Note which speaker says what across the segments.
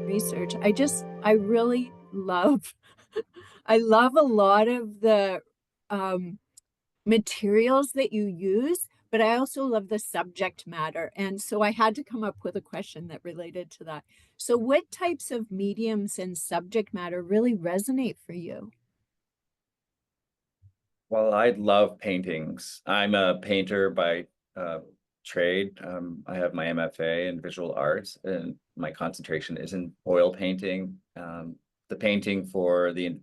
Speaker 1: Research. I really love, I love a lot of the um, materials that you use, but I also love the subject matter. And so I had to come up with a question that related to that. So, what types of mediums and subject matter really resonate for you?
Speaker 2: Well, I love paintings. I'm a painter by uh, trade. I have my MFA in visual arts, and my concentration is in oil painting. The painting for the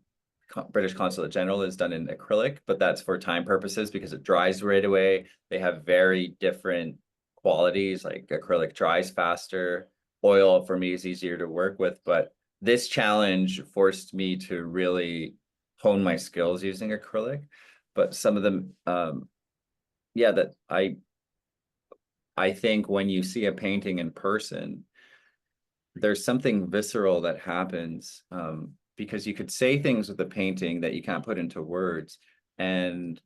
Speaker 2: British Consulate General is done in acrylic, but that's for time purposes because it dries right away. They have very different qualities, like acrylic dries faster. Oil for me is easier to work with, but this challenge forced me to really hone my skills using acrylic. But some of them, yeah, that I think when you see a painting in person, there's something visceral that happens, because you could say things with a painting that you can't put into words, and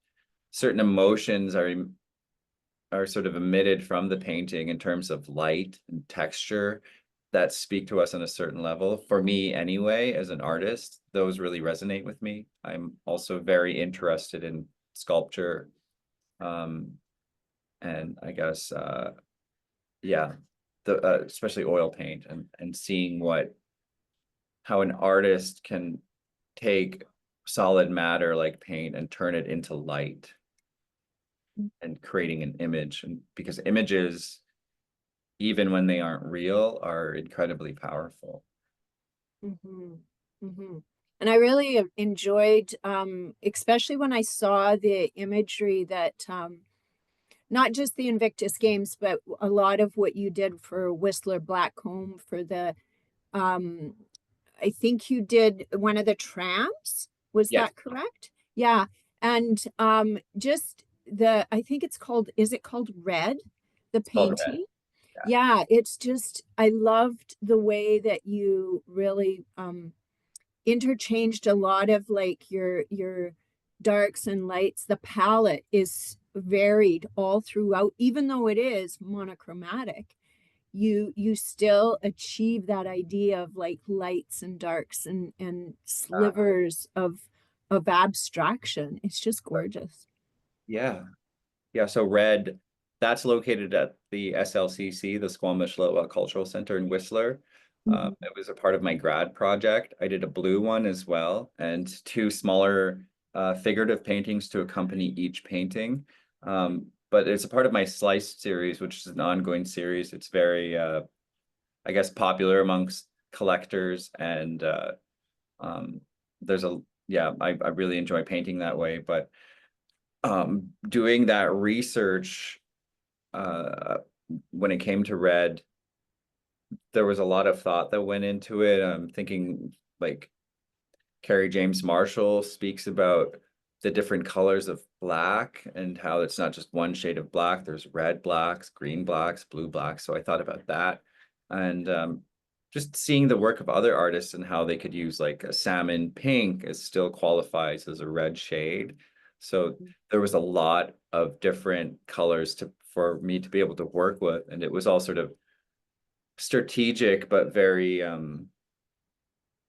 Speaker 2: certain emotions are sort of emitted from the painting in terms of light and texture that speak to us on a certain level. For me, anyway, as an artist, those really resonate with me. I'm also very interested in sculpture, um, and I guess yeah, the especially oil paint, and seeing how an artist can take solid matter like paint and turn it into light and creating an image. And because images, even when they aren't real, are incredibly powerful.
Speaker 1: Hmm. Hmm. And I really enjoyed, especially when I saw the imagery that not just the Invictus Games, but a lot of what you did for Whistler Blackcomb for the um I think you did one of the trams. Was
Speaker 2: Yes,
Speaker 1: that correct? Yeah. And just the I think it's called, is it called Red? The
Speaker 2: it's called red.
Speaker 1: painting?
Speaker 2: Yeah.
Speaker 1: Yeah, it's just I loved the way that you really interchanged a lot of like your darks and lights. The palette is varied all throughout, even though it is monochromatic. You still achieve that idea of like lights and darks and
Speaker 2: Uh,
Speaker 1: slivers of abstraction. It's just gorgeous.
Speaker 2: yeah. Yeah. So red, that's located at the SLCC, the Squamish Little Cultural Center in Whistler.
Speaker 1: Mhm.
Speaker 2: It was a part of my grad project. I did a blue one as well, and two smaller figurative paintings to accompany each painting. But it's a part of my Slice series, which is an ongoing series. It's very, I guess, popular amongst collectors, and um, there's a yeah, I really enjoy painting that way. But doing that research, uh, when it came to red, there was a lot of thought that went into it. I'm thinking like Carrie James Marshall speaks about the different colors of black and how it's not just one shade of black. There's red blacks, green blacks, blue blacks. So I thought about that, and just seeing the work of other artists and how they could use like a salmon pink is still qualifies as a red shade. So there was a lot of different colors to for me to be able to work with, and it was all sort of strategic but very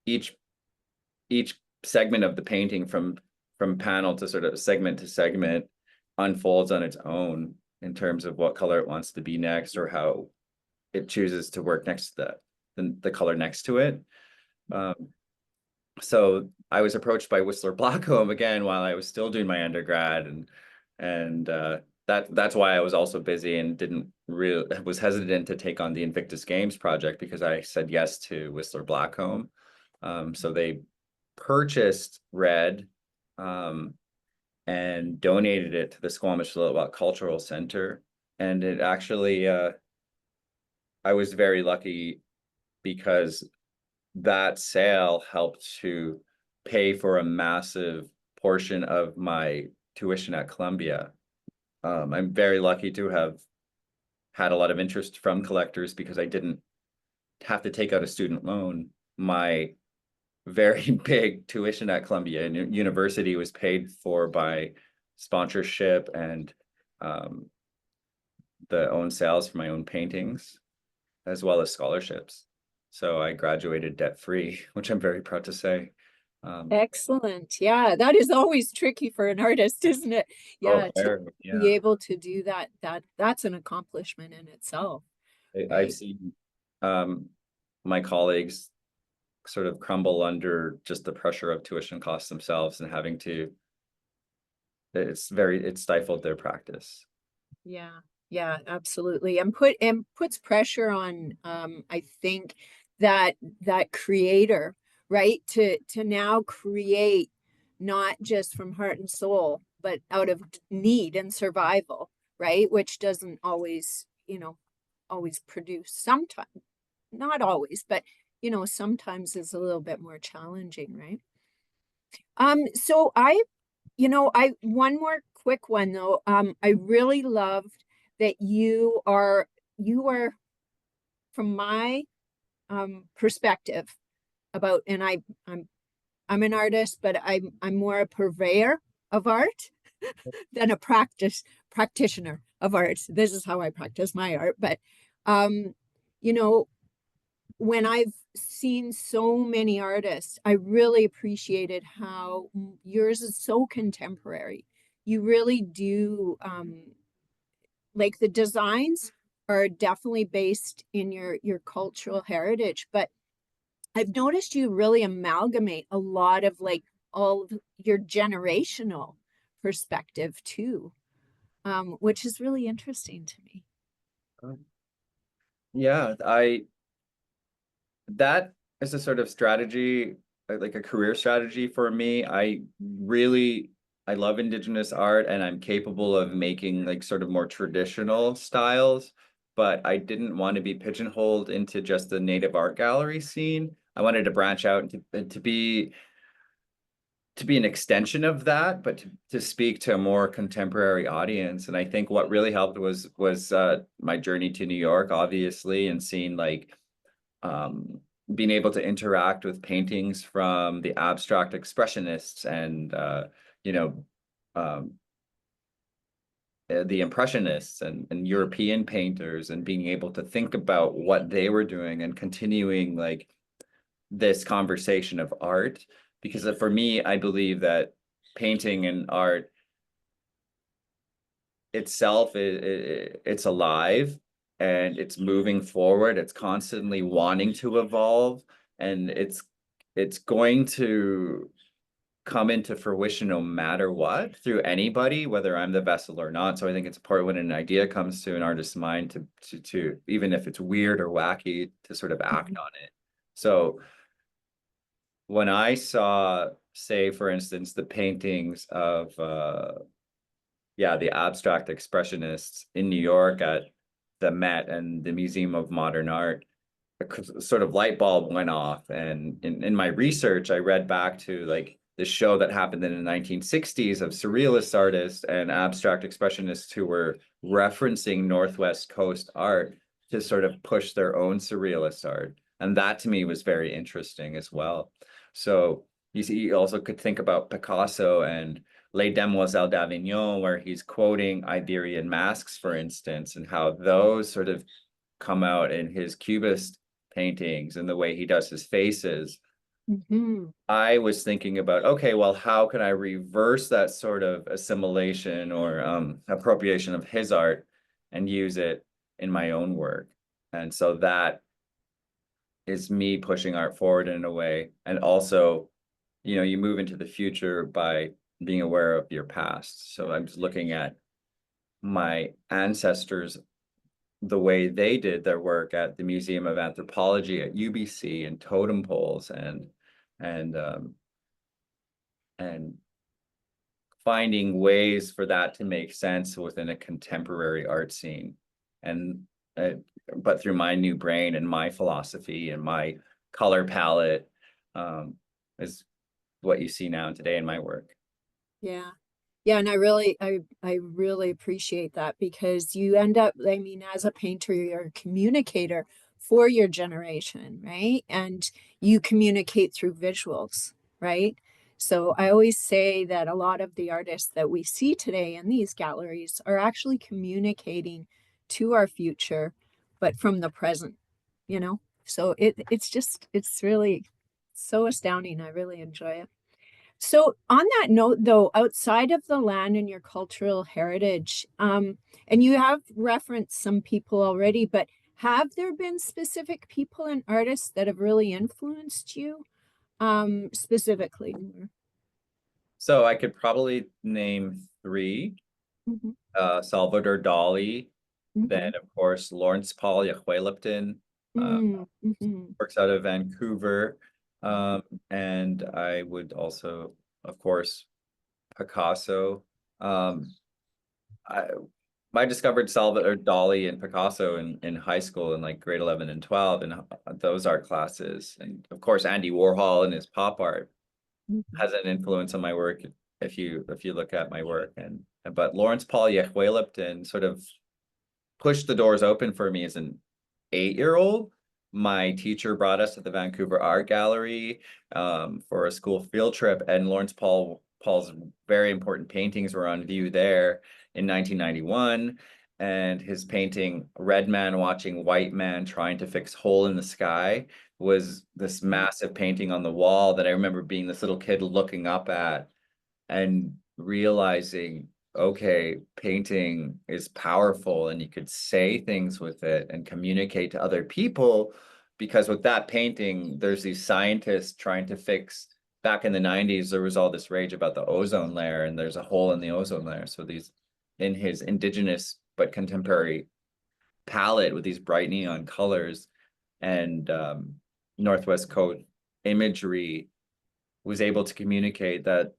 Speaker 2: each each segment of the painting from panel to sort of segment to segment unfolds on its own in terms of what color it wants to be next or how it chooses to work next to the color next to it. Um, so I was approached by Whistler Blackcomb again while I was still doing my undergrad, and that's why I was also busy and didn't really was hesitant to take on the Invictus Games project because I said yes to Whistler Blackcomb. So they purchased red, um, and donated it to the Squamish Lil'wat Cultural Center. And it actually, I was very lucky because that sale helped to pay for a massive portion of my tuition at Columbia. I'm very lucky to have had a lot of interest from collectors because I didn't have to take out a student loan. My very big tuition at Columbia, and university was paid for by sponsorship and um, the own sales for my own paintings, as well as scholarships. So I graduated debt free, which I'm very proud to say.
Speaker 1: Excellent. Yeah, that is always tricky for an artist, isn't it?
Speaker 2: Oh,
Speaker 1: Yeah, to
Speaker 2: fair.
Speaker 1: be
Speaker 2: Yeah.
Speaker 1: able to do that, that's an accomplishment in itself,
Speaker 2: I've
Speaker 1: right?
Speaker 2: seen um, my colleagues sort of crumble under just the pressure of tuition costs themselves and having to, it stifled their practice.
Speaker 1: Yeah, yeah, absolutely. And puts pressure on I think that creator, right? To now create not just from heart and soul, but out of need and survival, right? Which doesn't always, always produce sometimes, not always, but sometimes is a little bit more challenging, right? So I one more quick one though. I really loved that you are from my perspective about, and I'm an artist, but I'm more a purveyor of art than a practitioner of art. This is how I practice my art. But um, you know, when I've seen so many artists, I really appreciated how yours is so contemporary. You really do, like the designs are definitely based in your cultural heritage, but I've noticed you really amalgamate a lot of like all of your generational perspective too, which is really interesting to me.
Speaker 2: Yeah, I that is a sort of strategy, like a career strategy for me. I love Indigenous art and I'm capable of making like sort of more traditional styles, but I didn't want to be pigeonholed into just the native art gallery scene. I wanted to branch out and to be an extension of that, but to speak to a more contemporary audience. And I think what really helped was my journey to New York, obviously, and seeing like um, being able to interact with paintings from the abstract expressionists and you know um, the impressionists and European painters, and being able to think about what they were doing and continuing like this conversation of art. Because for me, I believe that painting and art itself it's alive and it's moving forward, it's constantly wanting to evolve, and it's going to come into fruition no matter what through anybody, whether I'm the vessel or not. So I think it's important when an idea comes to an artist's mind to even if it's weird or wacky, to sort of act
Speaker 1: Mhm.
Speaker 2: on it. So when I saw, say, for instance, the paintings of yeah, the abstract expressionists in New York at the Met and the Museum of Modern Art, a sort of light bulb went off. And in my research, I read back to like the show that happened in the 1960s of surrealist artists and abstract expressionists who were referencing Northwest Coast art to sort of push their own surrealist art. And that to me was very interesting as well. So you see, you also could think about Picasso and Les Demoiselles d'Avignon, where he's quoting Iberian masks, for instance, and how those sort of come out in his Cubist paintings and the way he does his faces.
Speaker 1: Mhm.
Speaker 2: I was thinking about, okay, well, how can I reverse that sort of assimilation or appropriation of his art and use it in my own work? And so that is me pushing art forward in a way. And also, you move into the future by being aware of your past. So I'm just looking at my ancestors, the way they did their work at the Museum of Anthropology at UBC, and totem poles and and finding ways for that to make sense within a contemporary art scene. And uh, but through my new brain and my philosophy and my color palette um, is what you see now and today in my work.
Speaker 1: Yeah. Yeah, and I really appreciate that because you end up, I mean, as a painter, you're a communicator for your generation, right? And you communicate through visuals, right? So I always say that a lot of the artists that we see today in these galleries are actually communicating to our future, but from the present, you know? So it's really so astounding. I really enjoy it. So on that note, though, outside of the land and your cultural heritage, and you have referenced some people already, but have there been specific people and artists that have really influenced you, specifically?
Speaker 2: So I could probably name three.
Speaker 1: Mhm,
Speaker 2: Salvador Dali,
Speaker 1: mhm,
Speaker 2: then of course Lawrence Paul Yahuelipton, uh,
Speaker 1: mm, mhm,
Speaker 2: works out of Vancouver.
Speaker 1: mhm,
Speaker 2: Um, and I would also, of course, Picasso. Um, I I discovered Salvador Dali and Picasso in high school in like grade 11 and 12 in those art classes. And of course, Andy Warhol and his pop art
Speaker 1: mhm,
Speaker 2: has an influence on my work if you look at my work. And but Lawrence Paul Yahuelipton sort of pushed the doors open for me as an 8-year-old. My teacher brought us to the Vancouver Art Gallery for a school field trip, and Paul's very important paintings were on view there in 1991. And his painting "Red Man Watching White Man Trying to Fix Hole in the Sky" was this
Speaker 1: mhm,
Speaker 2: massive painting on the wall that I remember being this little kid looking up at and realizing, okay, painting is powerful and you could say things with it and communicate to other people. Because with that painting, there's these scientists trying to fix, back in the 90s, there was all this rage about the ozone layer and there's a hole in the ozone layer. So these, in his indigenous but contemporary palette with these bright neon colors and Northwest Code imagery, was able to communicate that,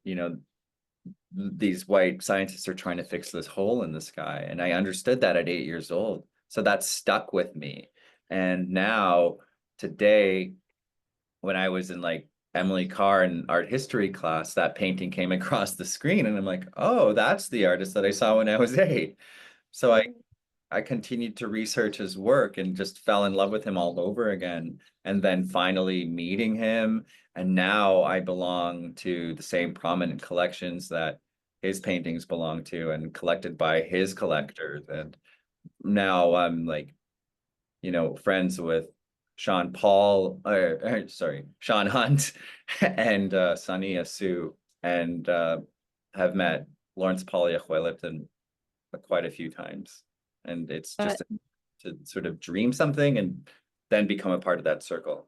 Speaker 2: these white scientists are trying to fix this hole in the sky. And I understood that at 8 years old. So that stuck with me. And now, today, when I was in like Emily Carr in art history class, that painting came across the screen. And I'm like, oh, that's the artist that I saw when I was 8. So I continued to research his work and just fell in love with him all over again. And then finally meeting him. And now I belong to the same prominent collections that his paintings belong to and collected by his collectors. And now I'm like, friends with Sean Hunt and Sunny Asu, and have met Lawrence Paul Yahuelipton quite a few times. And it's
Speaker 1: uh,
Speaker 2: just to sort of dream something and then become a part of that circle.